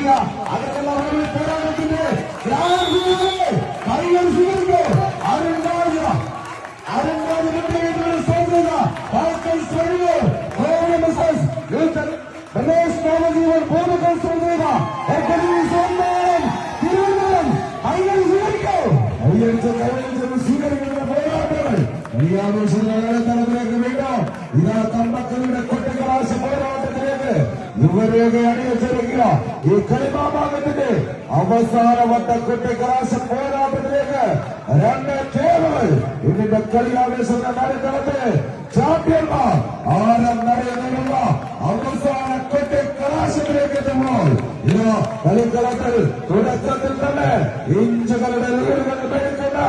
സ്വീകരിക്കുക. അതൊക്കെയുള്ള പോരാട്ടത്തിന്റെ കൈകൾ സ്വീകരിക്കുക. അരുണ്ടാവുക സ്വീകരിക്കുന്ന പോരാട്ടങ്ങൾ ഈ ആവേശത്തിലേക്ക് വീണ്ടും ഇതാ തമ്പക്കളുടെ കൊട്ടക്കലാശ പോരാട്ടത്തിലേക്ക് ഇവരെയൊക്കെ അണിയച്ചേരുക. ഈ കളിമാഭാഗത്തിന്റെ അവസാനവട്ട കൊട്ടക്കലാശ പോരാട്ടത്തിലേക്ക് രണ്ട് ടീമുകൾ ഇതിന്റെ കളിയാവേശത്തിന്റെ നടുക്കളത്തിന് ചാമ്പ്യന്മാർ ആരം നടയുള്ള അവസാന കൊട്ടക്കലാശത്തിലേക്ക് എത്തുമ്പോൾ ഇത് കളിക്കളത്തിൽ തുടക്കത്തിൽ തന്നെ ഇഞ്ചുകളുടെ ലീഡുകൾ മേടിക്കൊണ്ട്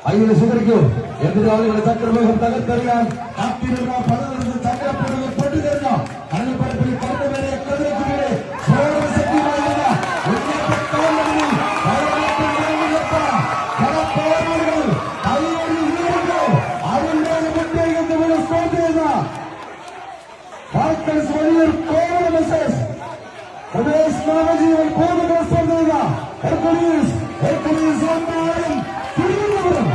അയ്യോ സ്വീകരിക്കൂ. എതിരാളികളെ ചക്രവേഗം തകർത്തെറിയാൻ കാത്തിരുന്ന പലതരത്തിൽ ചക്രപ്പുറങ്ങൾ പൊട്ടിതെറിഞ്ഞ കടൽപ്പരപ്പിൽ പരന്നുവരെ കതിരക്കുകളെ നവജീവൻ പൂർണ്ണ സ്പർദ്ധ ഹെർക്കുലീസ് ഒന്നായും തിരുവനന്തപുരം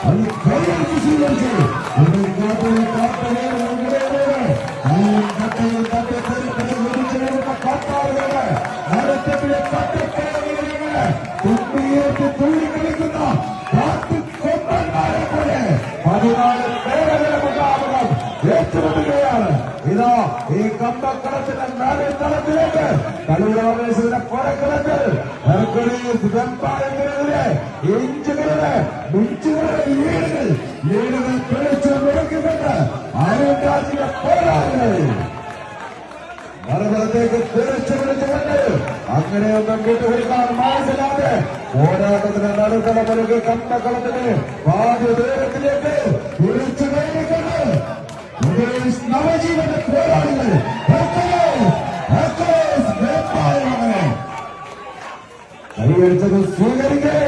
അത് കൈയടിച്ച് സ്വീകരിച്ചു. തുമ്പിയേറ്റ് തുള്ളി കളിക്കുന്ന കൊമ്പന്മാരെ പോലെ 14 പേരുടെ മുഖാമുഖം ഏറ്റുമുട്ടുകയാണ്. ഇതാ ഈ കമ്പക്കളത്തിന്റെ നാലുതലത്തിലേക്ക് കളിയാവേശത്തിന്റെ പുറക്കളത്തിൽ ഹെർക്കുലീസ് വെമ്പായത്തിനെതിരെ ഇഞ്ചുകളുടെ മിഞ്ചുകളുടെ ലീഡുകൾ പിടിച്ചു മുടക്കിക്കൊണ്ട് അരുൺരാജിന്റെ പോരാളികൾ മറുപുറത്തേക്ക് തിരിച്ചു വിളിച്ചുകൊണ്ട് അങ്ങനെയൊന്നും വിട്ടുകൊടുക്കാൻ മനസ്സിലാതെ പോരാട്ടത്തിന് നടുത്തല പരുക്ക് കമ്പക്കളത്തിന് പാതി ദൂരത്തിലേക്ക് തിരിച്ചു കഴിഞ്ഞിട്ടുണ്ട് നവജീവന്റെ പോരാളികൾ. കൈയടിച്ചത് സ്വീകരിക്കേ